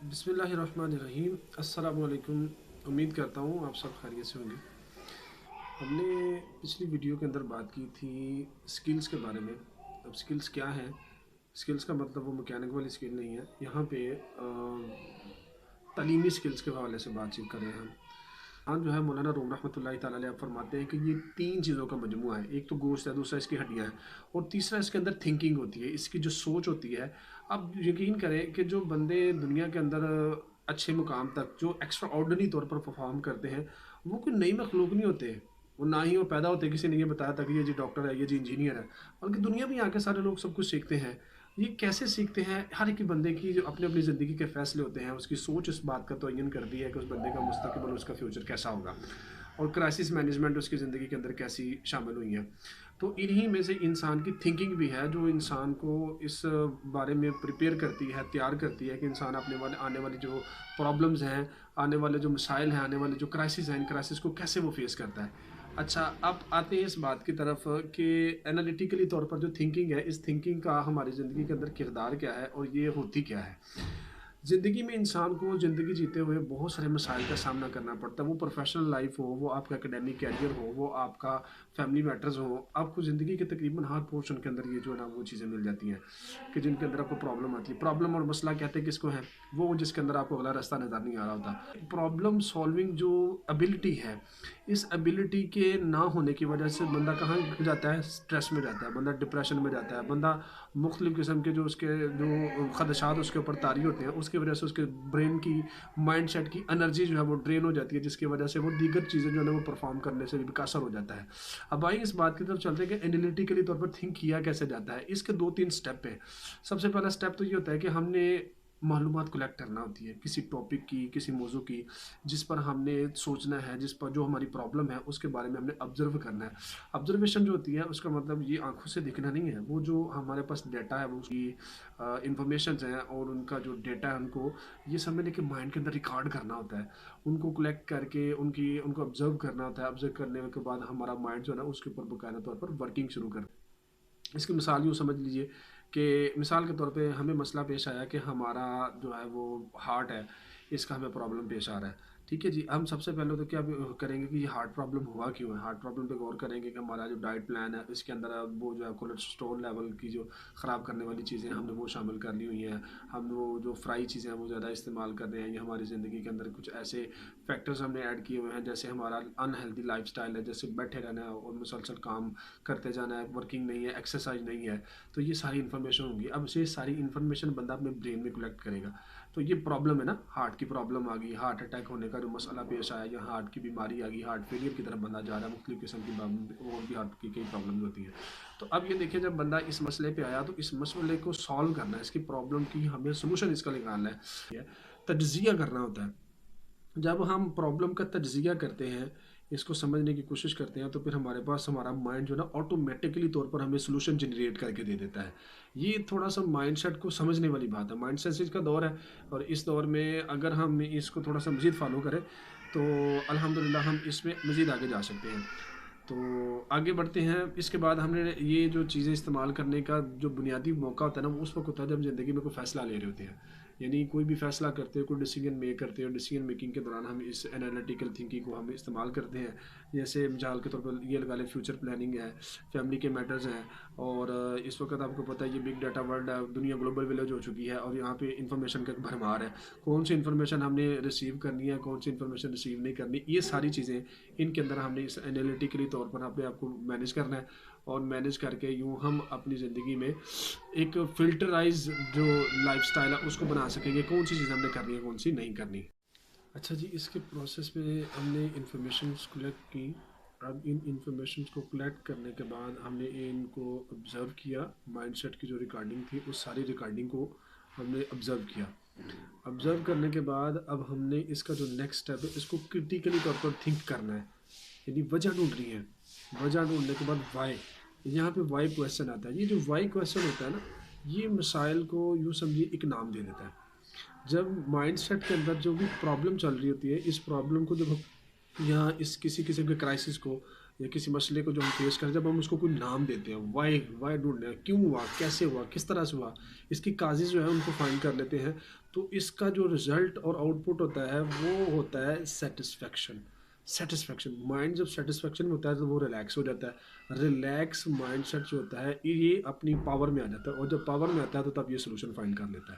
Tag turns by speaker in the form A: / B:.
A: बिस्मिल्लाहिर्रहमानिर्रहीम। अस्सलाम वालेकुम। उम्मीद करता हूँ आप सब खैरियत से होंगे। हमने पिछली वीडियो के अंदर बात की थी स्किल्स के बारे में। अब स्किल्स क्या हैं? स्किल्स का मतलब वो मैकेनिक वाली स्किल नहीं है। यहाँ पे तालीमी स्किल्स के हवाले से बातचीत कर रहे हैं हम। हाँ, जो है मौलाना रूम रहमतुल्लाहि ताला अलैह फरमाते हैं कि ये तीन चीज़ों का मजमूआ है। एक तो गोश्त है, दूसरा इसकी हड्डियाँ हैं, और तीसरा इसके अंदर थिंकिंग होती है, इसकी जो सोच होती है। अब यकीन करें कि जो बंदे दुनिया के अंदर अच्छे मुकाम तक जो एक्स्ट्रा ऑर्डनरी तौर पर परफॉर्म करते हैं, वो कोई नई मखलूक नहीं होते। वो ना ही वो पैदा होते, किसी ने ये बताया था कि ये जी डॉक्टर है, ये जी इंजीनियर है। बल्कि दुनिया में आके सारे लोग सब कुछ सीखते हैं। ये कैसे सीखते हैं? हर एक बंदे की जो अपनी अपनी ज़िंदगी के फ़ैसले होते हैं, उसकी सोच इस बात का तयन करती है कि उस बंदे का मुस्तकबिल, उसका फ्यूचर कैसा होगा, और क्राइसिस मैनेजमेंट उसकी ज़िंदगी के अंदर कैसी शामिल हुई है। तो इन्हीं में से इंसान की थिंकिंग भी है जो इंसान को इस बारे में प्रिपेयर करती है, तैयार करती है कि इंसान अपने वाले आने वाली जो प्रॉब्लम्स हैं, आने वाले जो मसाइल हैं, आने वाले जो क्राइसिस हैं, इन क्राइसिस को कैसे वो फेस करता है। अच्छा, अब आते हैं इस बात की तरफ कि एनालिटिकली तौर पर जो थिंकिंग है, इस थिंकिंग का हमारी ज़िंदगी के अंदर किरदार क्या है और ये होती क्या है। ज़िंदगी में इंसान को ज़िंदगी जीते हुए बहुत सारे मसाइल का सामना करना पड़ता है। वो प्रोफेशनल लाइफ हो, वो आपका एकेडमिक कैरियर हो, वो आपका फैमिली मैटर्स हो, आपको ज़िंदगी के तकरीबन हर पोर्शन के अंदर ये जो है ना वो चीज़ें मिल जाती हैं कि जिनके अंदर आपको प्रॉब्लम आती है। प्रॉब्लम और मसला कहते हैं किसको है? वो जिसके अंदर आपको अगला रास्ता नज़र नहीं आ रहा होता। प्रॉब्लम सॉल्विंग जो एबिलिटी है, इस एबिलिटी के ना होने की वजह से बंदा कहाँ जाता है? स्ट्रेस में जाता है, बंदा डिप्रेशन में जाता है, बंदा मुख्तलिफ़ किस्म के जो उसके जो खदशात उसके ऊपर तारी होते हैं, उसकी वजह से उसके ब्रेन की, माइंड सेट की एनर्जी जो है वो ड्रेन हो जाती है, जिसकी वजह से वो दीगर चीज़ें जो है ना वो परफॉर्म करने से भी बेकासर हो जाता है। अब आइए इस बात की तरफ चलते हैं कि एनालिटिकली तौर पर थिंक किया कैसे जाता है। इसके 2-3 स्टेप हैं। सबसे पहला स्टेप तो ये होता है कि हमने मालूमात कलेक्ट करना होती है किसी टॉपिक की, किसी मौजू की, जिस पर हमने सोचना है, जिस पर जो हमारी प्रॉब्लम है उसके बारे में हमने ऑब्जर्व करना है। ऑब्जर्वेशन जो होती है उसका मतलब ये आंखों से दिखना नहीं है। वो जो हमारे पास डेटा है, वो उसकी इंफॉर्मेशन हैं, और उनका जो डेटा है उनको ये समझने के माइंड के अंदर रिकॉर्ड करना होता है। उनको कलेक्ट करके उनको ऑब्जर्व करना होता है। ऑब्जर्व करने के बाद हमारा माइंड जो है ना उसके ऊपर बाकायदा तौर पर वर्किंग शुरू कर। इसकी मिसाल यूँ समझ लीजिए कि मिसाल के तौर पे हमें मसला पेश आया कि हमारा जो है वो हार्ट है, इसका हमें प्रॉब्लम पेश आ रहा है। ठीक है जी, हम सबसे पहले तो क्या करेंगे कि ये हार्ट प्रॉब्लम हुआ क्यों है। हार्ट प्रॉब्लम पे गौर करेंगे कि हमारा जो डाइट प्लान है इसके अंदर वो जो है कोलेस्ट्रॉल लेवल की जो ख़राब करने वाली चीज़ें हमने वो शामिल कर ली हुई हैं। हम वो जो फ्राई चीज़ें हैं वो ज़्यादा इस्तेमाल कर रहे हैं। ये हमारी ज़िंदगी के अंदर कुछ ऐसे फैक्टर्स हमने ऐड किए हुए हैं, जैसे हमारा अनहेल्दी लाइफस्टाइल है, जैसे बैठे रहना है और मुसलसल काम करते जाना है, वर्किंग नहीं है, एक्सरसाइज नहीं है। तो ये सारी इन्फॉर्मेशन होंगी। अब ये सारी इन्फॉर्मेशन बंदा अपने ब्रेन में कलेक्ट करेगा। तो ये प्रॉब्लम है ना, हार्ट की प्रॉब्लम आ गई, हार्ट अटैक होने का जो मसला पेश आया, या हार्ट की बीमारी आ गई, हार्ट फेलियर की तरफ बंदा जा रहा है, मुख्तलिफ किस्म की और भी हार्ट की कई प्रॉब्लम होती है। तो अब ये देखिए, जब बंदा इस मसले पे आया तो इस मसले को सॉल्व करना है, इसकी प्रॉब्लम की हमें सोल्यूशन इसका निकालना है, तज्जिया करना होता है। जब हम प्रॉब्लम का तज्जिया करते हैं, इसको समझने की कोशिश करते हैं, तो फिर हमारे पास हमारा माइंड जो है ना ऑटोमेटिकली तौर पर हमें सोल्यूशन जनरेट करके दे देता है। ये थोड़ा सा माइंड सेट को समझने वाली बात है। माइंड सेट का दौर है, और इस दौर में अगर हम इसको थोड़ा सा मज़ीद फॉलो करें तो अल्हम्दुलिल्लाह हम इसमें मज़ीद आगे जा सकते हैं। तो आगे बढ़ते हैं। इसके बाद हमने ये जो चीज़ें इस्तेमाल करने का जो बुनियादी मौका होता है ना, वो उस वक्त होता है जब ज़िंदगी में कोई फ़ैसला ले रहे होते हैं। यानी कोई भी फ़ैसला करते हो, कोई डिसीजन मेक करते हो, डिसीजन मेकिंग के दौरान हम इस एनालिटिकल थिंकिंग को हम इस्तेमाल करते हैं। जैसे मिसाल के तौर पर ये लगा लें, फ्यूचर प्लानिंग है, फैमिली के मैटर्स हैं, और इस वक्त आपको पता है ये बिग डाटा वर्ल्ड है, दुनिया ग्लोबल विलेज हो चुकी है, और यहाँ पे इंफॉर्मेशन का भरमार है। कौन सी इन्फॉर्मेशन हमने रिसीव करनी है, कौन सी इन्फॉर्मेशन रिसीव नहीं करनी, ये सारी चीज़ें इनके अंदर हमने इस एनालिटिकली तौर पर अपने आप को मैनेज करना है। और मैनेज करके यूँ हम अपनी ज़िंदगी में एक फ़िल्टराइज जो लाइफस्टाइल है उसको बना सकेंगे, कौन सी चीज़ हमने करनी है, कौन सी नहीं करनी। अच्छा जी, इसके प्रोसेस में हमने इंफॉर्मेशंस कलेक्ट की। अब इन इंफॉर्मेशंस को कलेक्ट करने के बाद हमने इनको ऑब्ज़र्व किया। माइंडसेट की जो रिकॉर्डिंग थी उस सारी रिकॉर्डिंग को हमने ऑब्ज़र्व किया। ऑब्ज़र्व करने के बाद अब हमने इसका जो नेक्स्ट स्टेप है, इसको क्रिटिकली तौर पर थिंक करना है, यानी वजह ढूंढनी है। वजह ढूंढने के बाद वाई, यहाँ पे वाई क्वेश्चन आता है। ये जो वाई क्वेश्चन होता है ना, ये मसाइल को यूँ समझिए एक नाम दे देता है। जब माइंड सेट के अंदर जो भी प्रॉब्लम चल रही होती है, इस प्रॉब्लम को जब हम यहाँ इस किसी किस्म के क्राइसिस को या किसी मसले को जो हम फेस करें, जब हम उसको कोई नाम देते हैं, वाई वाई ढूंढते हैं, क्यों हुआ, कैसे हुआ, किस तरह से हुआ, इसकी काजेज़ जो है उनको फाइंड कर लेते हैं। تو اس کا جو رزلٹ اور آؤٹ پٹ ہوتا ہے وہ ہوتا ہے سیٹسفیکشن. سیٹسفیکشن مائنڈ جب سیٹسفیکشن میں ہوتا ہے تو وہ ریلیکس ہو جاتا ہے. ریلیکس مائنڈ سیٹ جو ہوتا ہے یہ اپنی پاور میں آ جاتا ہے, اور جب پاور میں آتا ہے تو تب یہ سولوشن فائنڈ کر لیتا ہے.